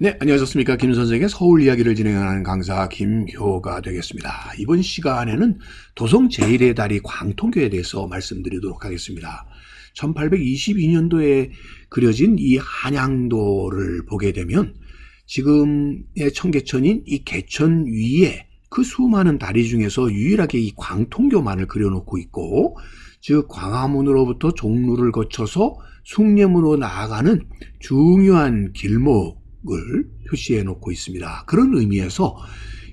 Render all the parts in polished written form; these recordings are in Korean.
네, 안녕하셨습니까? 김 선생의 서울 이야기를 진행하는 강사 김효가 되겠습니다. 이번 시간에는 도성 제1의 다리 광통교에 대해서 말씀드리도록 하겠습니다. 1822년도에 그려진 이 한양도를 보게 되면 지금의 청계천인 이 개천 위에 그 수많은 다리 중에서 유일하게 이 광통교만을 그려놓고 있고, 즉 광화문으로부터 종로를 거쳐서 숭례문으로 나아가는 중요한 길목을 표시해 놓고 있습니다. 그런 의미에서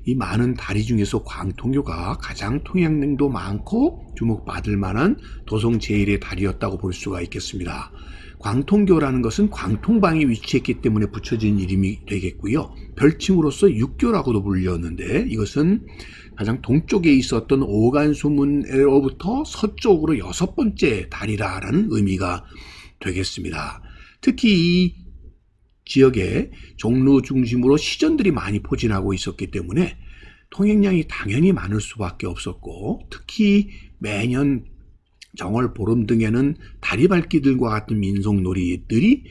이 많은 다리 중에서 광통교가 가장 통행량도 많고 주목받을 만한 도성 제1의 다리였다고 볼 수가 있겠습니다. 광통교라는 것은 광통방에 위치했기 때문에 붙여진 이름이 되겠고요. 별칭으로서 육교라고도 불렸는데, 이것은 가장 동쪽에 있었던 오간수문으로부터 서쪽으로 6번째 다리라는 의미가 되겠습니다. 특히 이 지역에 종로 중심으로 시전들이 많이 포진하고 있었기 때문에 통행량이 당연히 많을 수밖에 없었고, 특히 매년 정월 보름 등에는 다리밟기들과 같은 민속놀이들이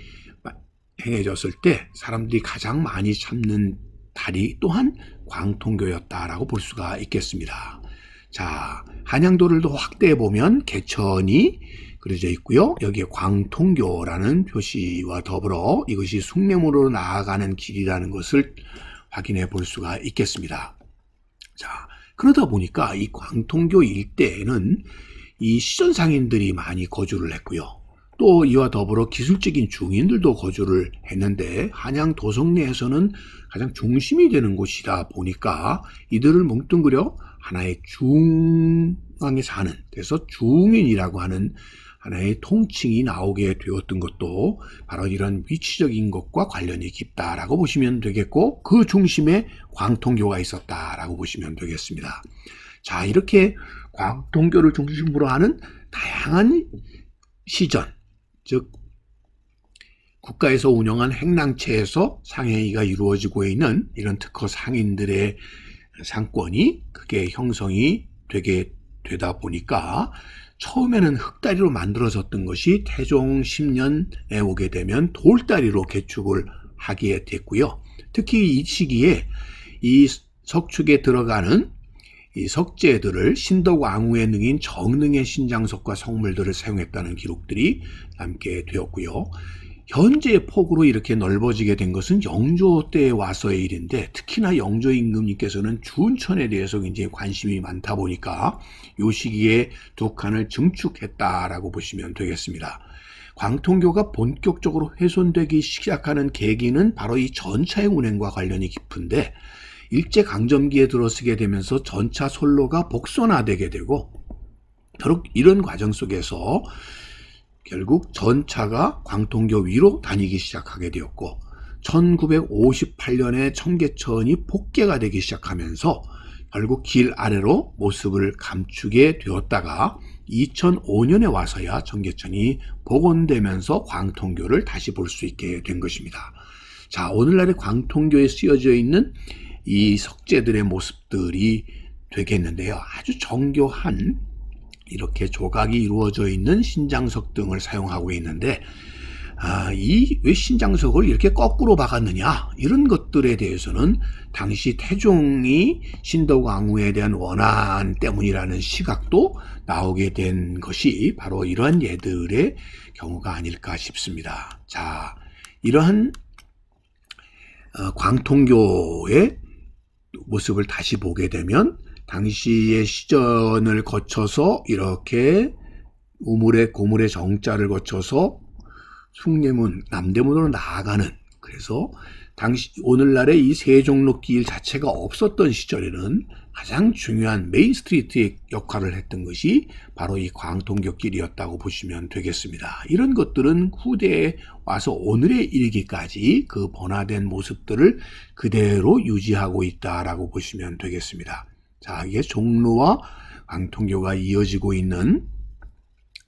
행해졌을 때 사람들이 가장 많이 찾는 다리 또한 광통교였다라고 볼 수가 있겠습니다. 자, 한양도를 더 확대해 보면 개천이 그려져 있고요. 여기에 광통교라는 표시와 더불어 이것이 숭례문으로 나아가는 길이라는 것을 확인해 볼 수가 있겠습니다. 자, 그러다 보니까 이 광통교 일대에는 이 시전상인들이 많이 거주를 했고요. 또 이와 더불어 기술적인 중인들도 거주를 했는데, 한양 도성 내에서는 가장 중심이 되는 곳이다 보니까 이들을 뭉뚱그려 하나의 중앙에 사는, 그래서 중인이라고 하는 하나의 통칭이 나오게 되었던 것도 바로 이런 위치적인 것과 관련이 깊다라고 보시면 되겠고, 그 중심에 광통교가 있었다라고 보시면 되겠습니다. 자, 이렇게 광통교를 중심으로 하는 다양한 시전, 즉 국가에서 운영한 행랑채에서 상행위가 이루어지고 있는 이런 특허 상인들의 상권이 크게 형성이 되게 되다 보니까 처음에는 흙다리로 만들어졌던 것이 태종 10년에 오게 되면 돌다리로 개축을 하게 됐고요. 특히 이 시기에 이 석축에 들어가는 이 석재들을 신덕왕후의 능인 정능의 신장석과 성물들을 사용했다는 기록들이 남게 되었고요. 현재의 폭으로 이렇게 넓어지게 된 것은 영조 때에 와서의 일인데, 특히나 영조 임금님께서는 주운천에 대해서 굉장히 관심이 많다 보니까 이 시기에 두 칸을 증축했다라고 보시면 되겠습니다. 광통교가 본격적으로 훼손되기 시작하는 계기는 바로 이 전차의 운행과 관련이 깊은데, 일제강점기에 들어서게 되면서 전차 선로가 복선화되게 되고, 바로 이런 과정 속에서 결국 전차가 광통교 위로 다니기 시작하게 되었고, 1958년에 청계천이 복개가 되기 시작하면서 결국 길 아래로 모습을 감추게 되었다가 2005년에 와서야 청계천이 복원되면서 광통교를 다시 볼 수 있게 된 것입니다. 자, 오늘날의 광통교에 쓰여져 있는 이 석재들의 모습들이 되겠는데요. 아주 정교한 이렇게 조각이 이루어져 있는 신장석 등을 사용하고 있는데, 왜 신장석을 이렇게 거꾸로 박았느냐, 이런 것들에 대해서는 당시 태종이 신덕왕후에 대한 원한 때문이라는 시각도 나오게 된 것이 바로 이러한 예들의 경우가 아닐까 싶습니다. 자, 이러한 광통교의 모습을 다시 보게 되면 당시의 시전을 거쳐서 이렇게 우물의 고물의 정자를 거쳐서 숭례문, 남대문으로 나아가는, 그래서 당시 오늘날의 이 세종로길 자체가 없었던 시절에는 가장 중요한 메인 스트리트의 역할을 했던 것이 바로 이 광통교 길이었다고 보시면 되겠습니다. 이런 것들은 후대에 와서 오늘에 이르기까지 그 번화된 모습들을 그대로 유지하고 있다라고 보시면 되겠습니다. 자, 이게 종로와 광통교가 이어지고 있는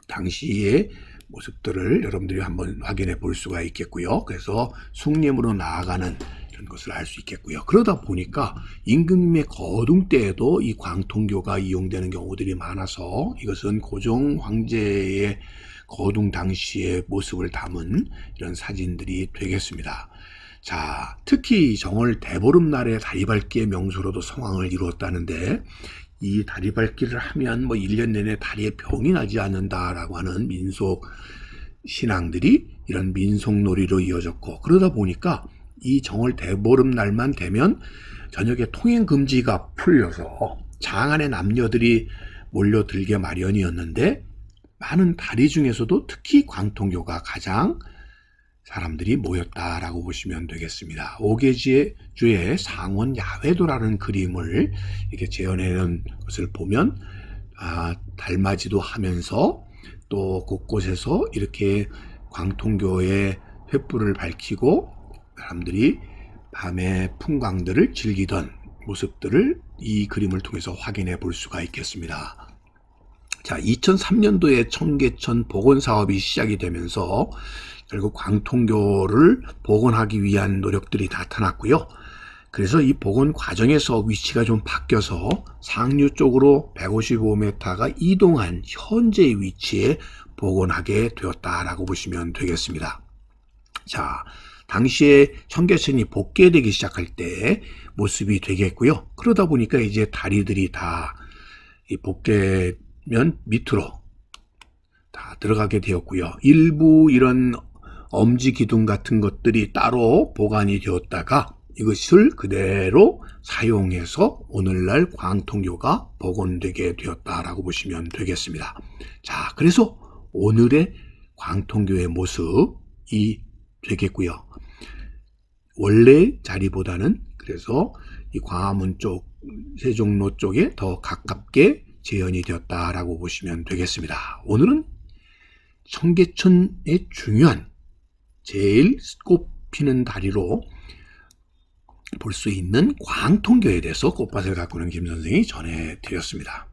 당시의 모습들을 여러분들이 한번 확인해 볼 수가 있겠고요. 그래서 숭례문으로 나아가는 이런 것을 알 수 있겠고요. 그러다 보니까 임금님의 거둥 때에도 이 광통교가 이용되는 경우들이 많아서 이것은 고종 황제의 거둥 당시의 모습을 담은 이런 사진들이 되겠습니다. 자, 특히 정월 대보름날에 다리밟기의 명소로도 성황을 이루었다는데, 이 다리밟기를 하면 뭐 1년 내내 다리에 병이 나지 않는다라고 하는 민속 신앙들이 이런 민속놀이로 이어졌고, 그러다 보니까 이 정월 대보름날만 되면 저녁에 통행 금지가 풀려서 장안의 남녀들이 몰려들게 마련이었는데, 많은 다리 중에서도 특히 광통교가 가장 사람들이 모였다라고 보시면 되겠습니다. 오계주의 상원 야외도라는 그림을 이렇게 재현해놓은 것을 보면 달맞이도 하면서 또 곳곳에서 이렇게 광통교의 횃불을 밝히고 사람들이 밤의 풍광들을 즐기던 모습들을 이 그림을 통해서 확인해 볼 수가 있겠습니다. 자, 2003년도에 청계천 복원 사업이 시작이 되면서 결국 광통교를 복원하기 위한 노력들이 나타났고요. 그래서 이 복원 과정에서 위치가 좀 바뀌어서 상류 쪽으로 155m가 이동한 현재의 위치에 복원하게 되었다라고 보시면 되겠습니다. 자, 당시에 청계천이 복개되기 시작할 때 모습이 되겠고요. 그러다 보니까 이제 다리들이 다 이 복개면 밑으로 다 들어가게 되었고요. 일부 이런 엄지 기둥 같은 것들이 따로 보관이 되었다가 이것을 그대로 사용해서 오늘날 광통교가 복원되게 되었다라고 보시면 되겠습니다. 자, 그래서 오늘의 광통교의 모습이 되겠고요. 원래 자리보다는 그래서 이 광화문 쪽, 세종로 쪽에 더 가깝게 재현이 되었다라고 보시면 되겠습니다. 오늘은 청계천의 중요한 제일 꽃피는 다리로 볼 수 있는 광통교에 대해서 꽃밭을 가꾸는 김 선생이 전해드렸습니다.